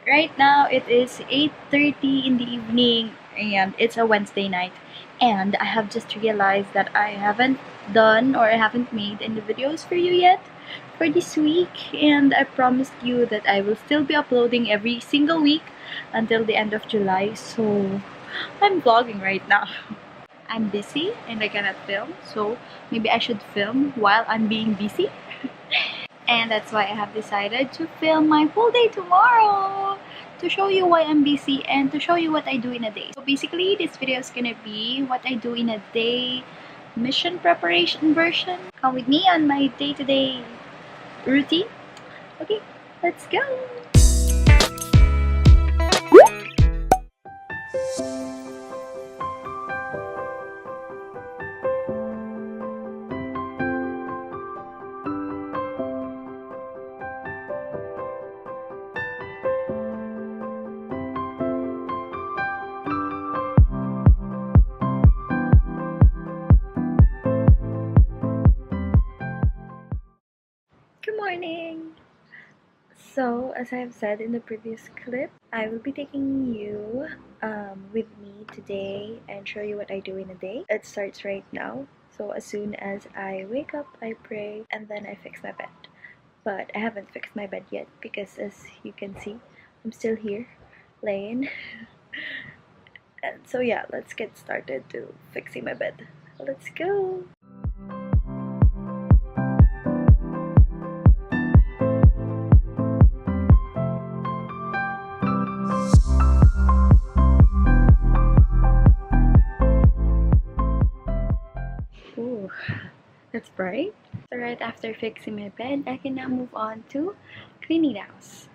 Right now it is 8:30 in the evening and it's a Wednesday night, and I have just realized that I haven't done or I haven't made any videos for you yet for this week, and I promised you that I will still be uploading every single week until the end of July, so I'm vlogging right now. I'm busy and I cannot film, so maybe I should film while I'm being busy. And that's why I have decided to film my whole day tomorrow to show you why I'm busy and to show you what I do in a day. So basically, this video is gonna be what I do in a day, mission preparation version. Come with me on my day-to-day routine. Okay, let's go! Good morning! So, as I have said in the previous clip, I will be taking you with me today and show you what I do in a day. It starts right now. So as soon as I wake up, I pray, and then I fix my bed. But I haven't fixed my bed yet because, as you can see, I'm still here, laying. And so yeah, let's get started to fixing my bed. Let's go! Ooh, that's bright. So right after fixing my bed, I can now move on to cleaning the house.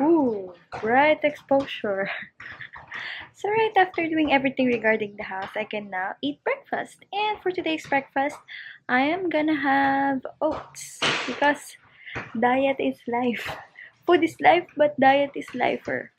Ooh, bright exposure. So right after doing everything regarding the house, I can now eat breakfast. And for today's breakfast, I am gonna have oats because diet is life. Food is life, but diet is lifer.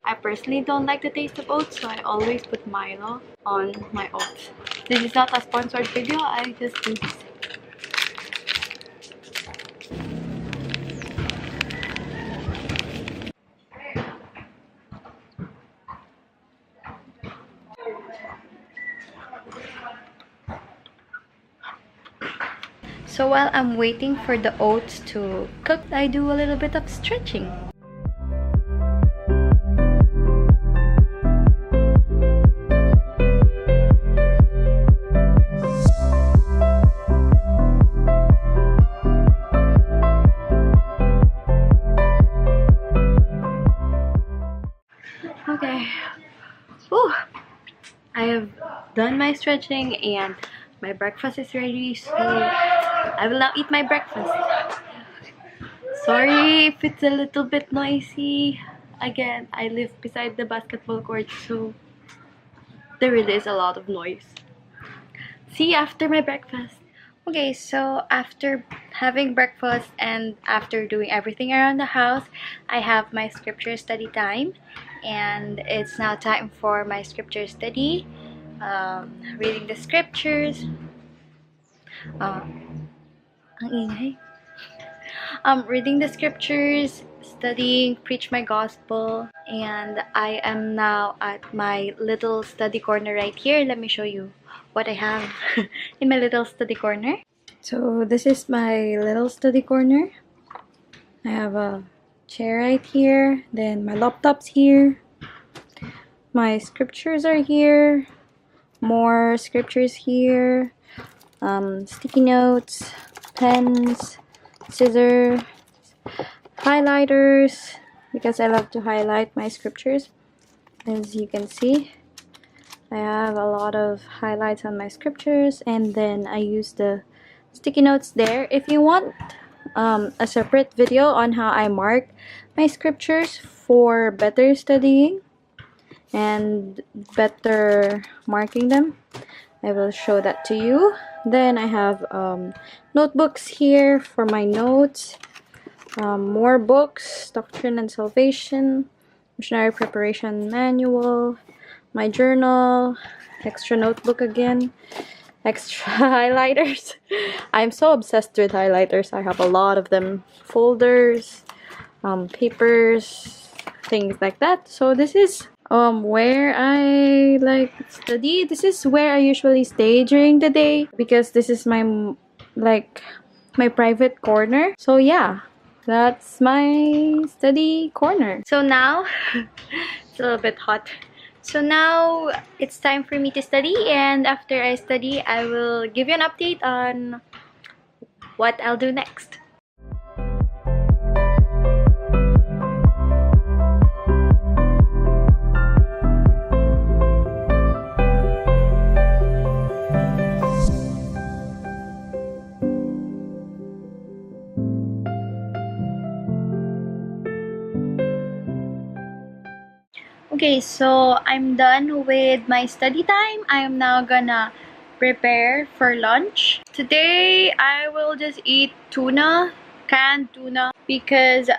I personally don't like the taste of oats, so I always put Milo on my oats. This is not a sponsored video, I just do this. So while I'm waiting for the oats to cook, I do a little bit of stretching. Okay. Whew. I have done my stretching and my breakfast is ready, so I will now eat my breakfast. Sorry if it's a little bit noisy. Again, I live beside the basketball court, so there really is a lot of noise. See you after my breakfast. Okay, so after having breakfast and after doing everything around the house, I have my scripture study time, and it's now time for my scripture study. Reading the scriptures. Ang ingay. Reading the scriptures, studying, preach my gospel, and I am now at my little study corner right here. Let me show you what I have in my little study corner. So this is my little study corner. I have a chair right here, then my laptop's here, my scriptures are here, more scriptures here, sticky notes, pens, scissors, highlighters, because I love to highlight my scriptures. As you can see, I have a lot of highlights on my scriptures, and then I use the sticky notes there. If you want a separate video on how I mark my scriptures for better studying and better marking them, I will show that to you. Then I have notebooks here for my notes, more books, Doctrine and Salvation, Missionary Preparation Manual, my journal, extra notebook again, extra highlighters. I'm so obsessed with highlighters. I have a lot of them. Folders, papers, things like that. So this is where I like study. This is where I usually stay during the day because this is my like my private corner. So yeah, that's my study corner. So now it's a little bit hot. So now it's time for me to study, and after I study, I will give you an update on what I'll do next. Okay, so I'm done with my study time. I am now gonna prepare for lunch. Today, I will just eat tuna, canned tuna, because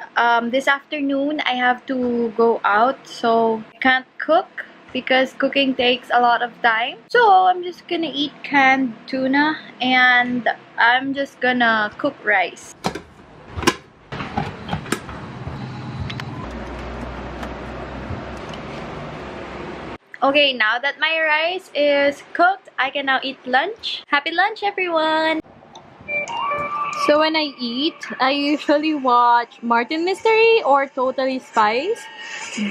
this afternoon I have to go out, so I can't cook because cooking takes a lot of time. So I'm just gonna eat canned tuna, and I'm just gonna cook rice. Okay, now that my rice is cooked, I can now eat lunch. Happy lunch, everyone! So when I eat, I usually watch Mormon Mystery or Totally Spies.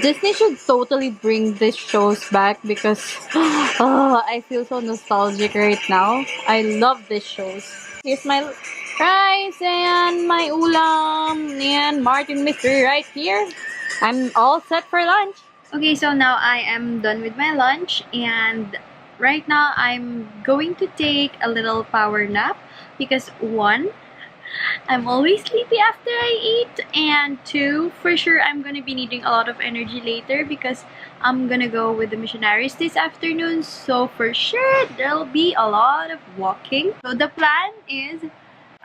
Disney should totally bring these shows back because I feel so nostalgic right now. I love these shows. Here's my rice and my ulam and Mormon Mystery right here. I'm all set for lunch. Okay, so now I am done with my lunch, and right now I'm going to take a little power nap because one, I'm always sleepy after I eat, and two, for sure I'm gonna be needing a lot of energy later because I'm gonna go with the missionaries this afternoon, so for sure there'll be a lot of walking. So the plan is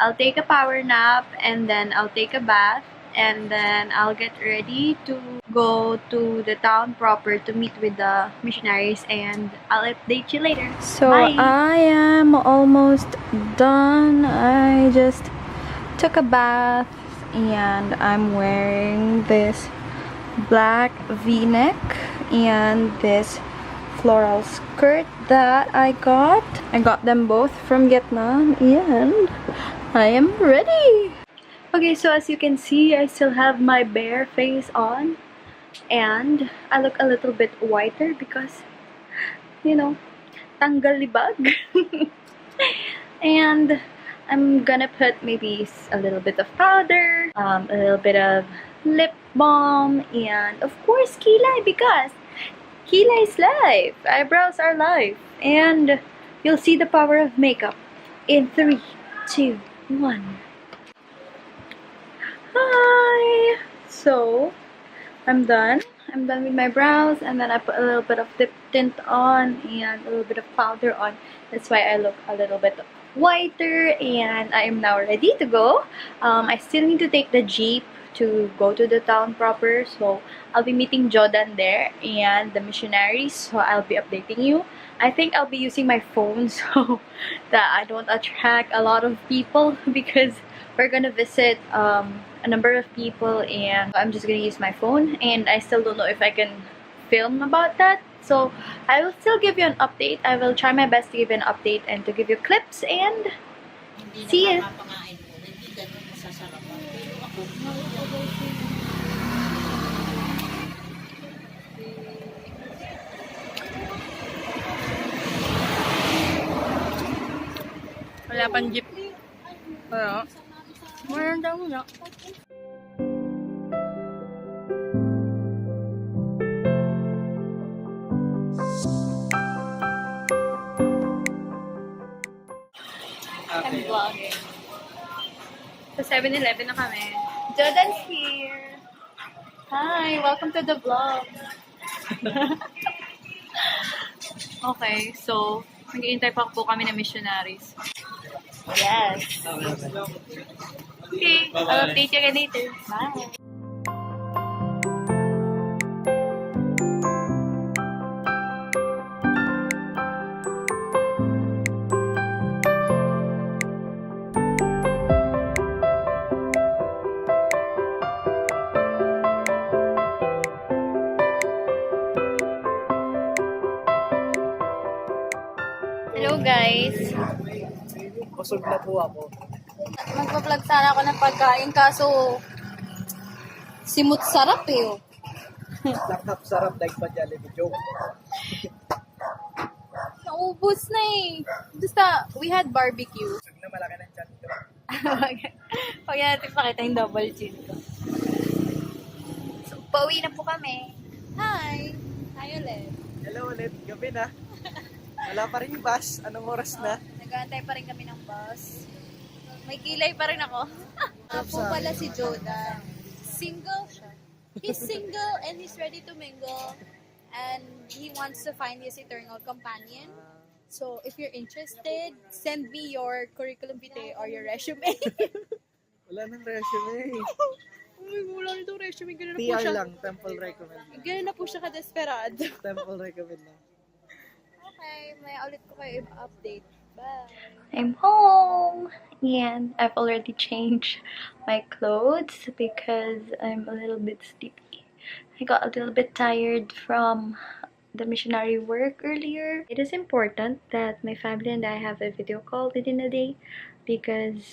I'll take a power nap, and then I'll take a bath, and then I'll get ready to go to the town proper to meet with the missionaries, and I'll update you later. So bye. I am almost done. I just took a bath and I'm wearing this black v-neck and this floral skirt that I got. I got them both from Vietnam, and I am ready. Okay, so as you can see, I still have my bare face on, and I look a little bit whiter because, you know, tanggal libag. And I'm gonna put maybe a little bit of powder, a little bit of lip balm, and of course kilay, because kilay is life, eyebrows are life, and you'll see the power of makeup in 3, 2, 1. Hi! So, I'm done. I'm done with my brows, and then I put a little bit of lip tint on and a little bit of powder on. That's why I look a little bit whiter, and I am now ready to go. I still need to take the Jeep to go to the town proper, so I'll be meeting Jordan there and the missionaries, so I'll be updating you. I think I'll be using my phone so that I don't attract a lot of people because we're gonna visit a number of people, and I'm just gonna use my phone, and I still don't know if I can film about that. So I will still give you an update. I will try my best to give you an update and to give you clips, and see you. Wala pang jeep. Wala. Meron daw muna. I'm vlogging. Sa 7-Eleven na kami. Jordan's here. Hi, welcome to the vlog. Okay, so mag-iintay pa po kami ng missionaries. Yes. Okay, I'll update you again later. Bye. Hello guys. Busog na po ako. Magpa-vlog sana ako ng pagkain kaso simut sarap eh. Oh. Sarap like pa Jollibee joke. Naubos na eh. Basta, we had barbecue. Busog na malaki ng chan ko. Huwag natin pakita yung double chin ko. So, pauwi na po kami. Hi! Hi ulit. Hello ulit, gabi na. Wala pa rin yung bus. Anong oras na? Nag-aantay pa rin kami ng bus. May kilay pa rin ako. Po pala si Jordan. Single siya. He's single and he's ready to mingle. And he wants to find his eternal companion. So, if you're interested, send me your curriculum vitae or your resume. Wala nang resume. Oh my God, wala nito resume. Ganun na po PR siya. lang, temple recommend lang. Ganun na po siya ka-desperado. Temple recommend lang. Okay, may ulit ko kayo update. Bye. I'm home and I've already changed my clothes because I'm a little bit sleepy. I got a little bit tired from the missionary work earlier. It is important that my family and I have a video call within a day because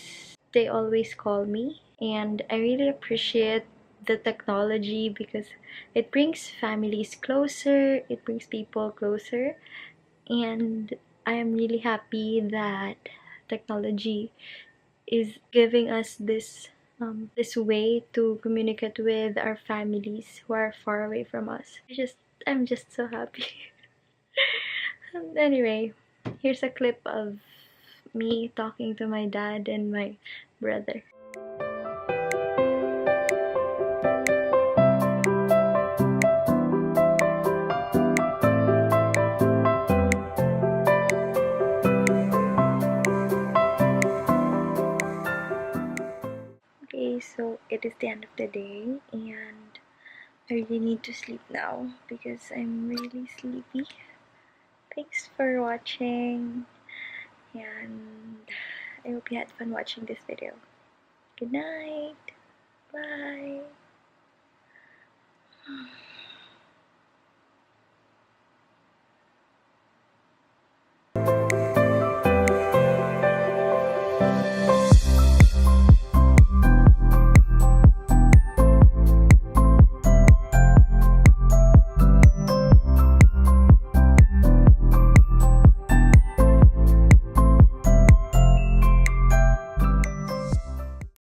they always call me, and I really appreciate the technology because it brings families closer, it brings people closer. And I am really happy that technology is giving us this way to communicate with our families who are far away from us. I'm just so happy. Anyway, here's a clip of me talking to my dad and my brother. Okay, so it is the end of the day and I really need to sleep now because I'm really sleepy. Thanks for watching and I hope you had fun watching this video. Good night. Bye.